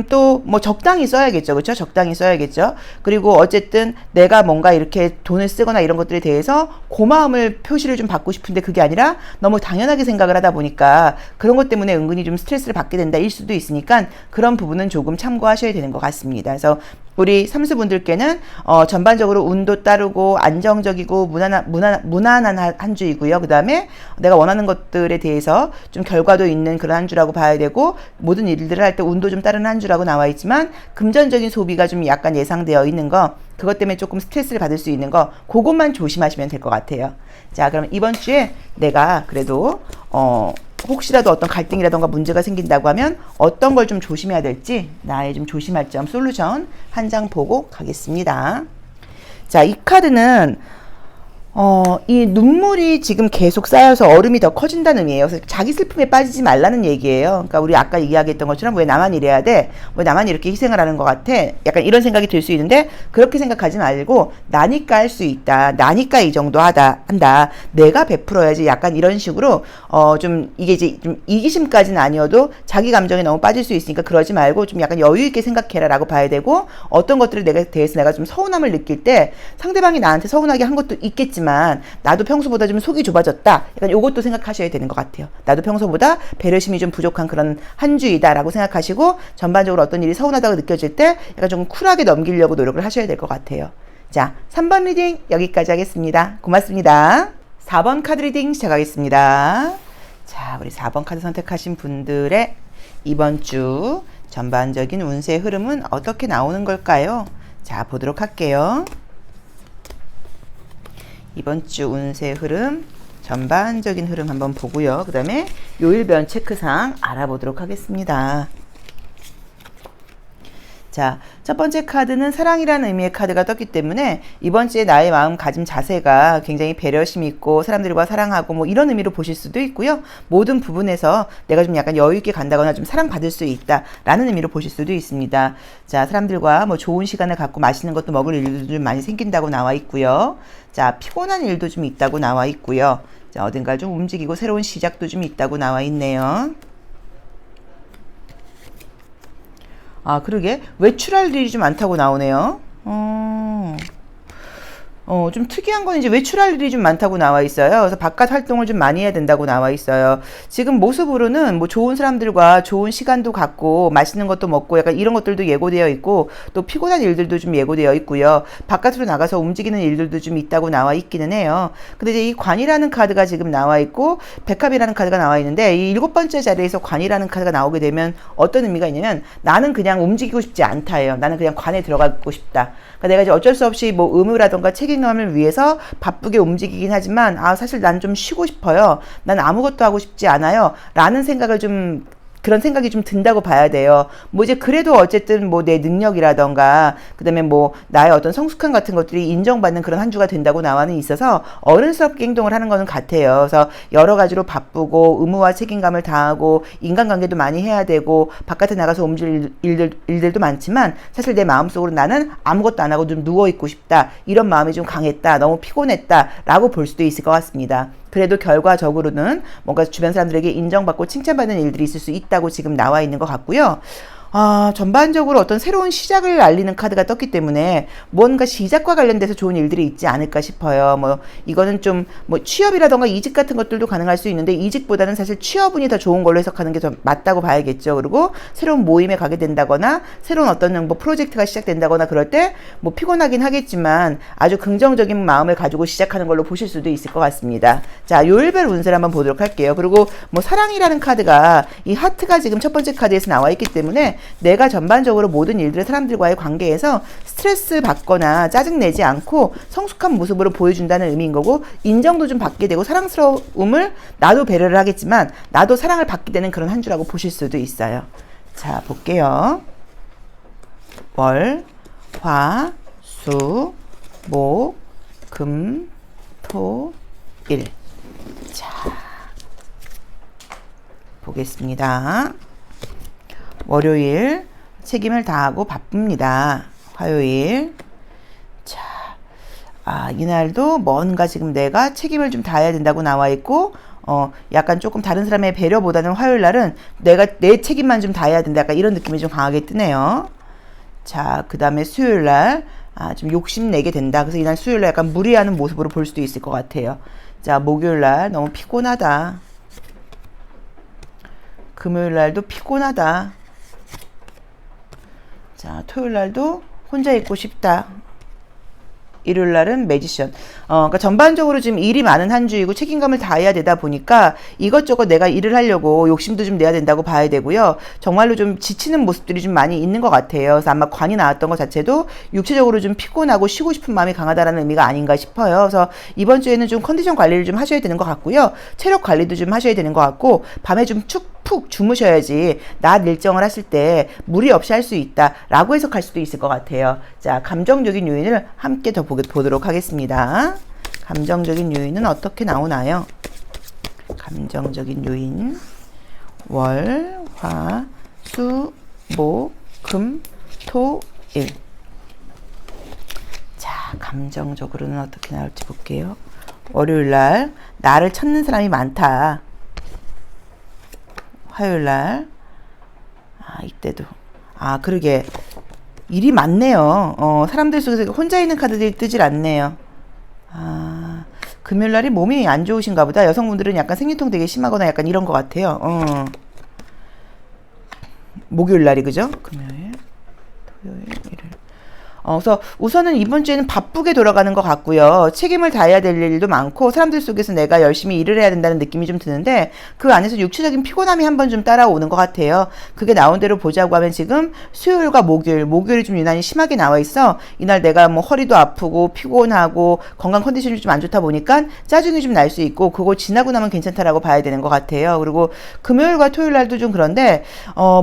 또 뭐 적당히 써야겠죠. 그렇죠? 적당히 써야겠죠. 그리고 어쨌든 내가 뭔가 이렇게 돈을 쓰거나 이런 것들에 대해서 고마움을 표시를 좀 받고 싶은데 그게 아니라 너무 당연하게 생각을 하다 보니까 그런 것 때문에 은근히 좀 스트레스를 받게 된다 일 수도 있으니까 그런 부분은 조금 참고하셔야 되는 것 같습니다. 그래서 우리 삼수분들께는 전반적으로 운도 따르고 안정적이고 무난한 한 주이고요. 그 다음에 내가 원하는 것들에 대해서 좀 결과도 있는 그런 한 주라고 봐야 되고 모든 일들을 할 때 운도 좀 따르는 한 주라고 나와 있지만 금전적인 소비가 좀 약간 예상되어 있는 거 그것 때문에 조금 스트레스를 받을 수 있는 거 그것만 조심하시면 될 것 같아요. 자, 그럼 이번 주에 내가 그래도 혹시라도 어떤 갈등이라던가 문제가 생긴다고 하면 어떤 걸 좀 조심해야 될지 나의 좀 조심할 점 솔루션 한 장 보고 가겠습니다. 자, 이 카드는 이 눈물이 지금 계속 쌓여서 얼음이 더 커진다는 의미예요. 그래서 자기 슬픔에 빠지지 말라는 얘기예요. 그러니까 우리 아까 이야기했던 것처럼 왜 나만 이래야 돼? 왜 나만 이렇게 희생을 하는 것 같아? 약간 이런 생각이 들 수 있는데 그렇게 생각하지 말고 나니까 할 수 있다. 나니까 이 정도 한다. 내가 베풀어야지. 약간 이런 식으로 좀 이게 이제 좀 이기심까지는 아니어도 자기 감정에 너무 빠질 수 있으니까 그러지 말고 좀 약간 여유 있게 생각해라라고 봐야 되고 어떤 것들을 대해서 내가 좀 서운함을 느낄 때 상대방이 나한테 서운하게 한 것도 있겠지만 나도 평소보다 좀 속이 좁아졌다. 약간 요것도 생각하셔야 되는 것 같아요. 나도 평소보다 배려심이 좀 부족한 그런 한 주이다라고 생각하시고 전반적으로 어떤 일이 서운하다고 느껴질 때 약간 좀 쿨하게 넘기려고 노력을 하셔야 될 것 같아요. 자, 3번 리딩 여기까지 하겠습니다. 고맙습니다. 4번 카드 리딩 시작하겠습니다. 자, 우리 4번 카드 선택하신 분들의 이번 주 전반적인 운세 흐름은 어떻게 나오는 걸까요? 자, 보도록 할게요. 이번 주 운세 흐름, 전반적인 흐름 한번 보고요. 그 다음에 요일변 체크상 알아보도록 하겠습니다. 자, 첫 번째 카드는 사랑이라는 의미의 카드가 떴기 때문에 이번 주에 나의 마음가짐 자세가 굉장히 배려심 있고 사람들과 사랑하고 뭐 이런 의미로 보실 수도 있고요. 모든 부분에서 내가 좀 약간 여유 있게 간다거나 좀 사랑받을 수 있다라는 의미로 보실 수도 있습니다. 자, 사람들과 뭐 좋은 시간을 갖고 맛있는 것도 먹을 일도 좀 많이 생긴다고 나와 있고요. 자, 피곤한 일도 좀 있다고 나와 있고요. 자, 어딘가 좀 움직이고 새로운 시작도 좀 있다고 나와 있네요. 아, 그러게 외출할 일이 좀 많다고 나오네요. 좀 특이한 건 이제 외출할 일이 좀 많다고 나와 있어요. 그래서 바깥 활동을 좀 많이 해야 된다고 나와 있어요. 지금 모습으로는 뭐 좋은 사람들과 좋은 시간도 갖고 맛있는 것도 먹고 약간 이런 것들도 예고되어 있고 또 피곤한 일들도 좀 예고되어 있고요. 바깥으로 나가서 움직이는 일들도 좀 있다고 나와 있기는 해요. 근데 이제 이 관이라는 카드가 지금 나와 있고 백합이라는 카드가 나와 있는데 이 7번째 자리에서 관이라는 카드가 나오게 되면 어떤 의미가 있냐면 나는 그냥 움직이고 싶지 않다예요. 나는 그냥 관에 들어가고 싶다. 그러니까 내가 이제 어쩔 수 없이 뭐 의무라던가 책임감을 위해서 바쁘게 움직이긴 하지만 사실 난 좀 쉬고 싶어요. 난 아무것도 하고 싶지 않아요. 라는 생각을 좀 그런 생각이 좀 든다고 봐야 돼요. 뭐 이제 그래도 어쨌든 뭐 내 능력이라던가 그다음에 뭐 나의 어떤 성숙함 같은 것들이 인정받는 그런 한 주가 된다고 나와는 있어서 어른스럽게 행동을 하는 거는 같아요. 그래서 여러 가지로 바쁘고 의무와 책임감을 다하고 인간관계도 많이 해야 되고 바깥에 나가서 움직일 일들도 많지만 사실 내 마음속으로 나는 아무것도 안 하고 좀 누워있고 싶다. 이런 마음이 좀 강했다. 너무 피곤했다. 라고 볼 수도 있을 것 같습니다. 그래도 결과적으로는 뭔가 주변 사람들에게 인정받고 칭찬받는 일들이 있을 수 있다고 지금 나와 있는 것 같고요. 전반적으로 어떤 새로운 시작을 알리는 카드가 떴기 때문에 뭔가 시작과 관련돼서 좋은 일들이 있지 않을까 싶어요. 뭐 이거는 좀 뭐 취업이라던가 이직 같은 것들도 가능할 수 있는데 이직보다는 사실 취업운이 더 좋은 걸로 해석하는 게 더 맞다고 봐야겠죠. 그리고 새로운 모임에 가게 된다거나 새로운 어떤 뭐 프로젝트가 시작된다거나 그럴 때 뭐 피곤하긴 하겠지만 아주 긍정적인 마음을 가지고 시작하는 걸로 보실 수도 있을 것 같습니다. 자, 요일별 운세를 한번 보도록 할게요. 그리고 뭐 사랑이라는 카드가 이 하트가 지금 첫 번째 카드에서 나와 있기 때문에 내가 전반적으로 모든 일들을 사람들과의 관계에서 스트레스 받거나 짜증내지 않고 성숙한 모습으로 보여준다는 의미인 거고 인정도 좀 받게 되고 사랑스러움을 나도 배려를 하겠지만 나도 사랑을 받게 되는 그런 한 주라고 보실 수도 있어요. 자, 볼게요. 월, 화, 수, 목, 금, 토, 일. 자, 보겠습니다. 월요일 책임을 다하고 바쁩니다. 화요일 자, 이날도 뭔가 지금 내가 책임을 좀 다해야 된다고 나와 있고 약간 조금 다른 사람의 배려보다는 화요일 날은 내가 내 책임만 좀 다해야 된다. 약간 이런 느낌이 좀 강하게 뜨네요. 자, 그 다음에 수요일 날 좀 욕심내게 된다. 그래서 이날 수요일 날 약간 무리하는 모습으로 볼 수도 있을 것 같아요. 자, 목요일 날 너무 피곤하다. 금요일 날도 피곤하다. 자, 토요일 날도 혼자 있고 싶다. 일요일 날은 매지션. 그러니까 전반적으로 지금 일이 많은 한 주이고 책임감을 다해야 되다 보니까 이것저것 내가 일을 하려고 욕심도 좀 내야 된다고 봐야 되고요. 정말로 좀 지치는 모습들이 좀 많이 있는 것 같아요. 그래서 아마 관이 나왔던 것 자체도 육체적으로 좀 피곤하고 쉬고 싶은 마음이 강하다라는 의미가 아닌가 싶어요. 그래서 이번 주에는 좀 컨디션 관리를 좀 하셔야 되는 것 같고요. 체력 관리도 좀 하셔야 되는 것 같고 밤에 좀 푹 주무셔야지 낮 일정을 하실 때 무리 없이 할 수 있다라고 해석할 수도 있을 것 같아요. 자, 감정적인 요인을 함께 더 보도록 하겠습니다. 감정적인 요인은 어떻게 나오나요? 감정적인 요인 월, 화, 수, 목, 금, 토, 일. 자, 감정적으로는 어떻게 나올지 볼게요. 월요일날 나를 찾는 사람이 많다. 화요일날 이때도 그러게 일이 많네요. 사람들 속에서 혼자 있는 카드들이 뜨질 않네요. 금요일날이 몸이 안 좋으신가 보다. 여성분들은 약간 생리통 되게 심하거나 약간 이런 것 같아요. 목요일날이 그죠? 금요일, 토요일, 일요일. 그래서 우선은 이번 주에는 바쁘게 돌아가는 것 같고요. 책임을 다해야 될 일도 많고 사람들 속에서 내가 열심히 일을 해야 된다는 느낌이 좀 드는데 그 안에서 육체적인 피곤함이 한번 좀 따라오는 것 같아요. 그게 나온 대로 보자고 하면 지금 수요일과 목요일이 좀 유난히 심하게 나와 있어. 이날 내가 뭐 허리도 아프고 피곤하고 건강 컨디션이 좀 안 좋다 보니까 짜증이 좀 날 수 있고 그거 지나고 나면 괜찮다라고 봐야 되는 것 같아요. 그리고 금요일과 토요일 날도 좀 그런데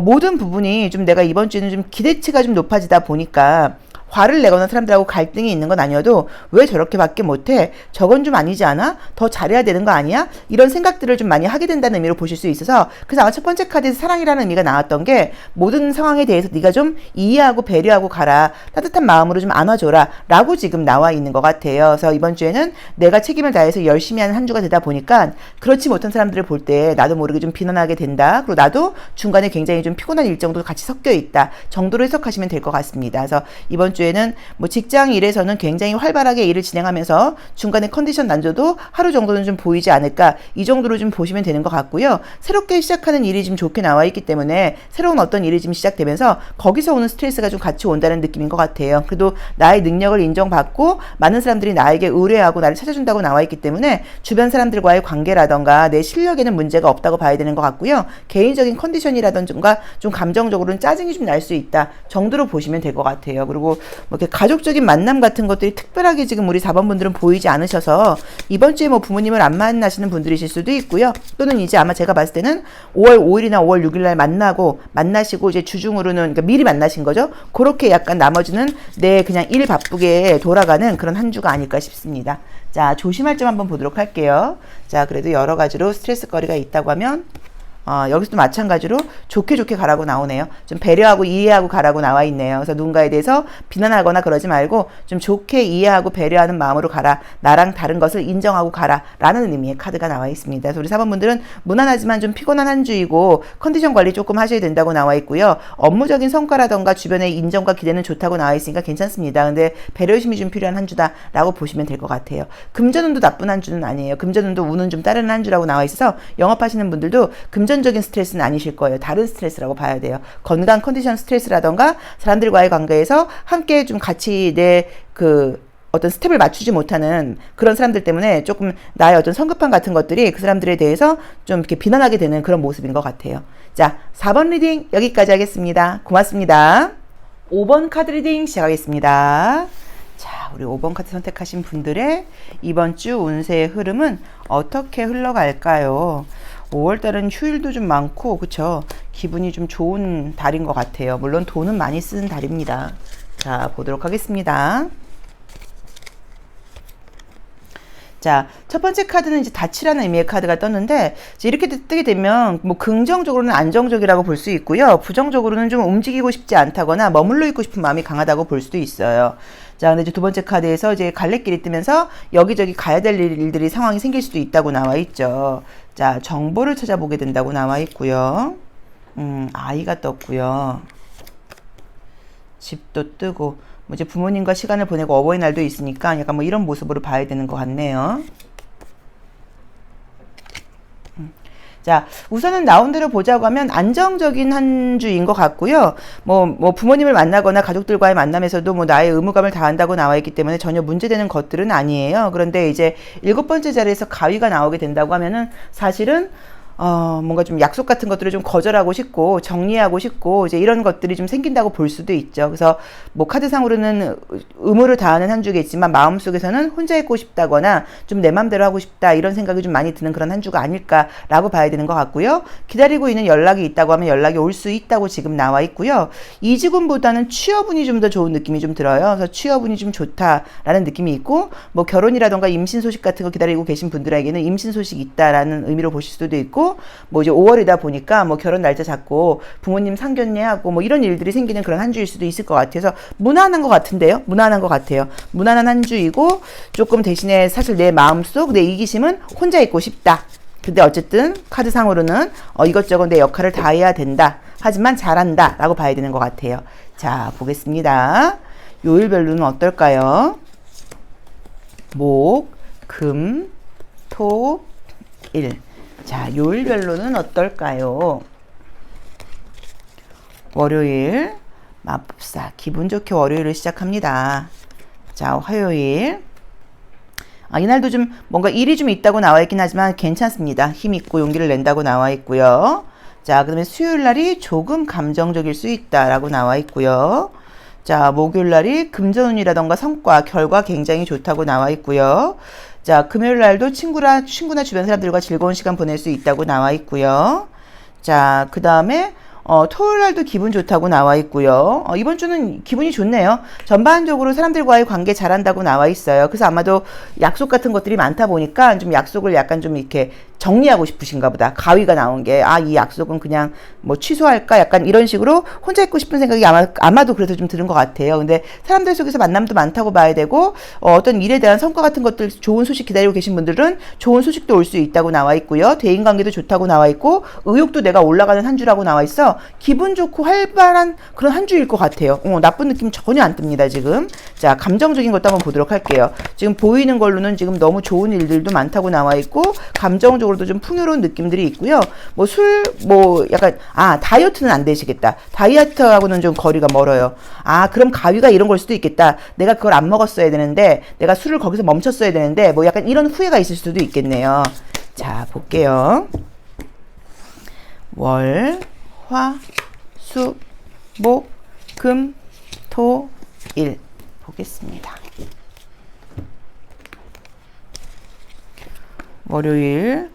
모든 부분이 좀 내가 이번 주에는 좀 기대치가 좀 높아지다 보니까 화를 내거나 사람들하고 갈등이 있는 건 아니어도 왜 저렇게밖에 못해? 저건 좀 아니지 않아? 더 잘해야 되는 거 아니야? 이런 생각들을 좀 많이 하게 된다는 의미로 보실 수 있어서 그래서 아마 첫 번째 카드에서 사랑이라는 의미가 나왔던 게 모든 상황에 대해서 네가 좀 이해하고 배려하고 가라. 따뜻한 마음으로 좀 안아줘라. 라고 지금 나와 있는 것 같아요. 그래서 이번 주에는 내가 책임을 다해서 열심히 하는 한 주가 되다 보니까 그렇지 못한 사람들을 볼 때 나도 모르게 좀 비난하게 된다. 그리고 나도 중간에 굉장히 좀 피곤한 일정도 같이 섞여 있다. 정도로 해석하시면 될 것 같습니다. 그래서 이번 주에는 뭐 직장 일에서는 굉장히 활발하게 일을 진행하면서 중간에 컨디션 난조도 하루 정도는 좀 보이지 않을까 이 정도로 좀 보시면 되는 것 같고요. 새롭게 시작하는 일이 좀 좋게 나와 있기 때문에 새로운 어떤 일이 좀 시작되면서 거기서 오는 스트레스가 좀 같이 온다는 느낌인 것 같아요. 그래도 나의 능력을 인정받고 많은 사람들이 나에게 의뢰하고 나를 찾아준다고 나와 있기 때문에 주변 사람들과의 관계라던가 내 실력에는 문제가 없다고 봐야 되는 것 같고요. 개인적인 컨디션이라던가 좀 감정적으로는 짜증이 좀 날 수 있다 정도로 보시면 될 것 같아요. 그리고 뭐 이렇게 가족적인 만남 같은 것들이 특별하게 지금 우리 4번 분들은 보이지 않으셔서 이번 주에 뭐 부모님을 안 만나시는 분들이실 수도 있고요. 또는 이제 아마 제가 봤을 때는 5월 5일이나 5월 6일 날 만나시고 이제 주중으로는 그러니까 미리 만나신 거죠. 그렇게 약간 나머지는 내 그냥 일 바쁘게 돌아가는 그런 한 주가 아닐까 싶습니다. 자, 조심할 점 한번 보도록 할게요. 자, 그래도 여러 가지로 스트레스 거리가 있다고 하면 여기서도 마찬가지로 좋게 좋게 가라고 나오네요. 좀 배려하고 이해하고 가라고 나와 있네요. 그래서 누군가에 대해서 비난하거나 그러지 말고 좀 좋게 이해하고 배려하는 마음으로 가라. 나랑 다른 것을 인정하고 가라. 라는 의미의 카드가 나와 있습니다. 그래서 우리 4번 분들은 무난하지만 좀 피곤한 한 주이고 컨디션 관리 조금 하셔야 된다고 나와 있고요. 업무적인 성과라던가 주변의 인정과 기대는 좋다고 나와 있으니까 괜찮습니다. 근데 배려심이 좀 필요한 한 주다라고 보시면 될 것 같아요. 금전운도 나쁜 한 주는 아니에요. 금전운도 운은 좀 따르는 한 주라고 나와 있어서 영업하시는 분들도 금전적인 스트레스는 아니실 거예요. 다른 스트레스라고 봐야 돼요. 건강 컨디션 스트레스라던가 사람들과의 관계에서 함께 좀 같이 내 어떤 스텝을 맞추지 못하는 그런 사람들 때문에 조금 나의 어떤 성급함 같은 것들이 그 사람들에 대해서 좀 이렇게 비난하게 되는 그런 모습인 것 같아요. 자, 4번 리딩 여기까지 하겠습니다. 고맙습니다. 5번 카드 리딩 시작하겠습니다. 자, 우리 5번 카드 선택하신 분들의 이번 주 운세의 흐름은 어떻게 흘러갈까요? 5월달은 휴일도 좀 많고 그쵸? 기분이 좀 좋은 달인 것 같아요. 물론 돈은 많이 쓰는 달입니다. 자, 보도록 하겠습니다. 자, 첫 번째 카드는 이제 닻이라는 의미의 카드가 떴는데, 이렇게 뜨게 되면, 뭐, 긍정적으로는 안정적이라고 볼 수 있고요. 부정적으로는 좀 움직이고 싶지 않다거나, 머물러 있고 싶은 마음이 강하다고 볼 수도 있어요. 자, 근데 이제 두 번째 카드에서 이제 갈래길이 뜨면서 여기저기 가야 될 일들이 상황이 생길 수도 있다고 나와 있죠. 자, 정보를 찾아보게 된다고 나와 있고요. 아이가 떴고요. 집도 뜨고, 뭐 이제 부모님과 시간을 보내고 어버이날도 있으니까 약간 뭐 이런 모습으로 봐야 되는 것 같네요. 자, 우선은 나온 대로 보자고 하면 안정적인 한 주인 것 같고요. 뭐 부모님을 만나거나 가족들과의 만남에서도 뭐 나의 의무감을 다한다고 나와 있기 때문에 전혀 문제되는 것들은 아니에요. 그런데 이제 7번째 자리에서 가위가 나오게 된다고 하면은 사실은 뭔가 좀 약속 같은 것들을 좀 거절하고 싶고 정리하고 싶고 이제 이런 것들이 좀 생긴다고 볼 수도 있죠. 그래서 뭐 카드상으로는 의무를 다하는 한 주겠지만 마음속에서는 혼자 있고 싶다거나 좀 내 맘대로 하고 싶다 이런 생각이 좀 많이 드는 그런 한 주가 아닐까라고 봐야 되는 것 같고요. 기다리고 있는 연락이 있다고 하면 연락이 올 수 있다고 지금 나와 있고요. 이직운보다는 취업운이 좀 더 좋은 느낌이 좀 들어요. 그래서 취업운이 좀 좋다라는 느낌이 있고 뭐 결혼이라던가 임신 소식 같은 거 기다리고 계신 분들에게는 임신 소식이 있다라는 의미로 보실 수도 있고 뭐 이제 5월이다 보니까 뭐 결혼 날짜 잡고 부모님 상견례하고 뭐 이런 일들이 생기는 그런 한 주일 수도 있을 것 같아서 무난한 것 같은데요. 무난한 것 같아요. 무난한 한 주이고 조금 대신에 사실 내 마음속 내 이기심은 혼자 있고 싶다. 근데 어쨌든 카드상으로는 이것저것 내 역할을 다 해야 된다. 하지만 잘한다 라고 봐야 되는 것 같아요. 자, 보겠습니다. 요일별로는 어떨까요? 목, 금, 토, 일. 자, 요일별로는 어떨까요? 월요일, 마법사, 기분 좋게 월요일을 시작합니다. 자, 화요일. 이날도 좀 뭔가 일이 좀 있다고 나와 있긴 하지만 괜찮습니다. 힘 있고 용기를 낸다고 나와 있고요. 자, 그 다음에 수요일 날이 조금 감정적일 수 있다라고 나와 있고요. 자, 목요일 날이 금전운이라던가 성과, 결과 굉장히 좋다고 나와 있고요. 자, 금요일 날도 친구나 주변 사람들과 즐거운 시간 보낼 수 있다고 나와 있고요. 자, 그 다음에 토요일 날도 기분 좋다고 나와 있고요. 이번 주는 기분이 좋네요. 전반적으로 사람들과의 관계 잘한다고 나와 있어요. 그래서 아마도 약속 같은 것들이 많다 보니까 좀 약속을 약간 좀 이렇게 정리하고 싶으신가 보다. 가위가 나온 게, 이 약속은 그냥 뭐 취소할까? 약간 이런 식으로 혼자 있고 싶은 생각이 아마도 그래서 좀 드는 것 같아요. 근데 사람들 속에서 만남도 많다고 봐야 되고, 어떤 일에 대한 성과 같은 것들, 좋은 소식 기다리고 계신 분들은 좋은 소식도 올 수 있다고 나와 있고요. 대인관계도 좋다고 나와 있고, 의욕도 내가 올라가는 한 주라고 나와 있어. 기분 좋고 활발한 그런 한 주일 것 같아요. 나쁜 느낌 전혀 안 듭니다, 지금. 자, 감정적인 것도 한번 보도록 할게요. 지금 보이는 걸로는 지금 너무 좋은 일들도 많다고 나와 있고, 감정적으로도 좀 풍요로운 느낌들이 있고요. 약간, 다이어트는 안 되시겠다. 다이어트하고는 좀 거리가 멀어요. 그럼 가위가 이런 걸 수도 있겠다. 내가 그걸 안 먹었어야 되는데, 내가 술을 거기서 멈췄어야 되는데, 뭐 약간 이런 후회가 있을 수도 있겠네요. 자, 볼게요. 월, 화, 수, 목, 금, 토, 일. 보겠습니다. 월요일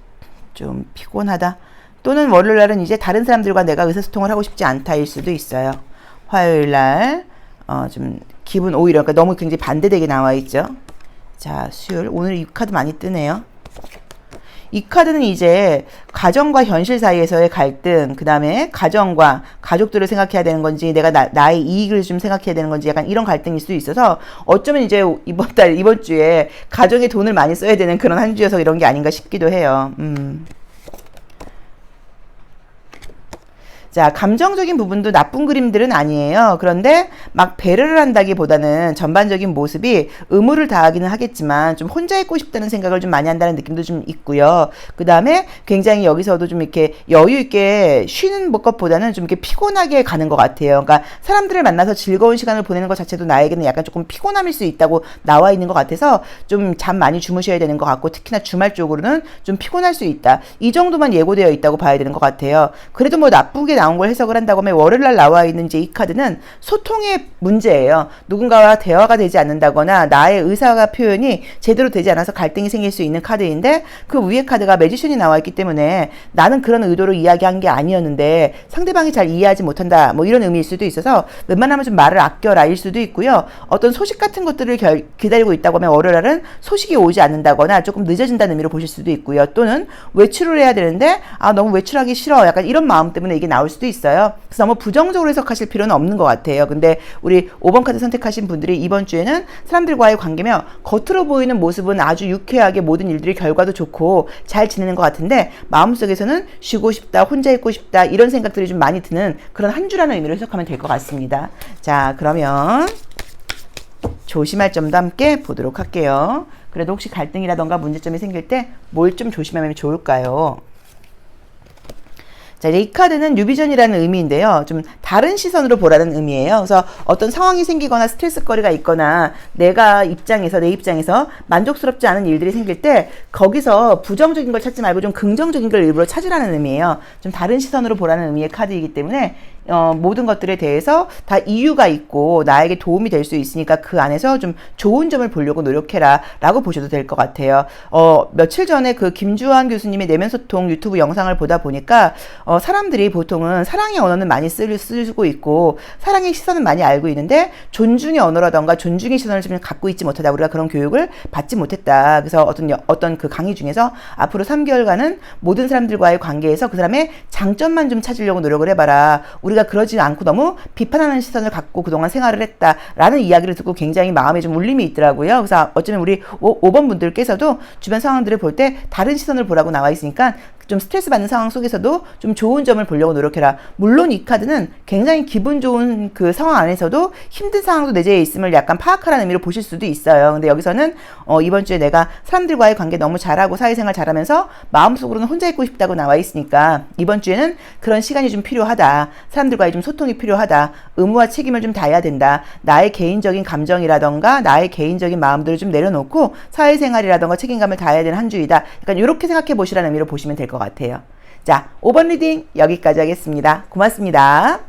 좀 피곤하다. 또는 월요일 날은 이제 다른 사람들과 내가 의사소통을 하고 싶지 않다일 수도 있어요. 화요일 날 좀 기분 오히려 그러니까 너무 굉장히 반대되게 나와 있죠. 자, 수요일 오늘 이 카드 많이 뜨네요. 이 카드는 이제 가정과 현실 사이에서의 갈등, 그 다음에 가정과 가족들을 생각해야 되는 건지, 내가 나의 이익을 좀 생각해야 되는 건지, 약간 이런 갈등일 수도 있어서, 어쩌면 이제 이번 주에 가정에 돈을 많이 써야 되는 그런 한 주여서 이런 게 아닌가 싶기도 해요. 자, 감정적인 부분도 나쁜 그림들은 아니에요. 그런데 막 배려를 한다기보다는 전반적인 모습이 의무를 다하기는 하겠지만 좀 혼자 있고 싶다는 생각을 좀 많이 한다는 느낌도 좀 있고요. 그 다음에 굉장히 여기서도 좀 이렇게 여유 있게 쉬는 것보다는 좀 이렇게 피곤하게 가는 것 같아요. 그러니까 사람들을 만나서 즐거운 시간을 보내는 것 자체도 나에게는 약간 조금 피곤함일 수 있다고 나와 있는 것 같아서 좀 잠 많이 주무셔야 되는 것 같고, 특히나 주말 쪽으로는 좀 피곤할 수 있다. 이 정도만 예고되어 있다고 봐야 되는 것 같아요. 그래도 뭐 나쁘게 나온 걸 해석을 한다고 하면 월요일날 나와 있는 이제 이 카드는 소통의 문제예요. 누군가와 대화가 되지 않는다거나 나의 의사가 표현이 제대로 되지 않아서 갈등이 생길 수 있는 카드인데, 그 위에 카드가 매지션이 나와 있기 때문에 나는 그런 의도로 이야기한 게 아니었는데 상대방이 잘 이해하지 못한다, 뭐 이런 의미일 수도 있어서 웬만하면 좀 말을 아껴라일 수도 있고요. 어떤 소식 같은 것들을 기다리고 있다고 하면 월요일날은 소식이 오지 않는다거나 조금 늦어진다는 의미로 보실 수도 있고요. 또는 외출을 해야 되는데 너무 외출하기 싫어, 약간 이런 마음 때문에 이게 나올 수도 있어요. 그래서 너무 부정적으로 해석하실 필요는 없는 것 같아요. 근데 우리 5번 카드 선택하신 분들이 이번 주에는 사람들과의 관계며 겉으로 보이는 모습은 아주 유쾌하게 모든 일들이 결과도 좋고 잘 지내는 것 같은데 마음속에서는 쉬고 싶다, 혼자 있고 싶다, 이런 생각들이 좀 많이 드는 그런 한 주라는 의미로 해석하면 될 것 같습니다. 자, 그러면 조심할 점도 함께 보도록 할게요. 그래도 혹시 갈등이라던가 문제점이 생길 때 뭘 좀 조심하면 좋을까요? 자, 이제 이 카드는 뉴비전이라는 의미인데요. 좀 다른 시선으로 보라는 의미예요. 그래서 어떤 상황이 생기거나 스트레스거리가 있거나 내 입장에서 만족스럽지 않은 일들이 생길 때 거기서 부정적인 걸 찾지 말고 좀 긍정적인 걸 일부러 찾으라는 의미예요. 좀 다른 시선으로 보라는 의미의 카드이기 때문에 모든 것들에 대해서 다 이유가 있고 나에게 도움이 될 수 있으니까 그 안에서 좀 좋은 점을 보려고 노력해라 라고 보셔도 될 것 같아요. 며칠 전에 그 김주환 교수님의 내면소통 유튜브 영상을 보다 보니까 사람들이 보통은 사랑의 언어는 많이 쓰고 있고 사랑의 시선은 많이 알고 있는데 존중의 언어라던가 존중의 시선을 좀 갖고 있지 못하다, 우리가 그런 교육을 받지 못했다. 그래서 어떤 그 강의 중에서 앞으로 3개월간은 모든 사람들과의 관계에서 그 사람의 장점만 좀 찾으려고 노력을 해봐라. 우리가 그러지 않고 너무 비판하는 시선을 갖고 그동안 생활을 했다라는 이야기를 듣고 굉장히 마음에 좀 울림이 있더라고요. 그래서 어쩌면 우리 5번 분들께서도 주변 상황들을 볼 때 다른 시선을 보라고 나와 있으니까 좀 스트레스 받는 상황 속에서도 좀 좋은 점을 보려고 노력해라. 물론 이 카드는 굉장히 기분 좋은 그 상황 안에서도 힘든 상황도 내재해 있음을 약간 파악하라는 의미로 보실 수도 있어요. 근데 여기서는 이번 주에 내가 사람들과의 관계 너무 잘하고 사회생활 잘하면서 마음속으로는 혼자 있고 싶다고 나와 있으니까 이번 주에는 그런 시간이 좀 필요하다. 사람들과의 좀 소통이 필요하다. 의무와 책임을 좀 다해야 된다. 나의 개인적인 감정이라던가 나의 개인적인 마음들을 좀 내려놓고 사회생활이라던가 책임감을 다해야 되는 한 주이다. 약간 이렇게 생각해 보시라는 의미로 보시면 될 것 같아요. 자, 5번 리딩 여기까지 하겠습니다. 고맙습니다.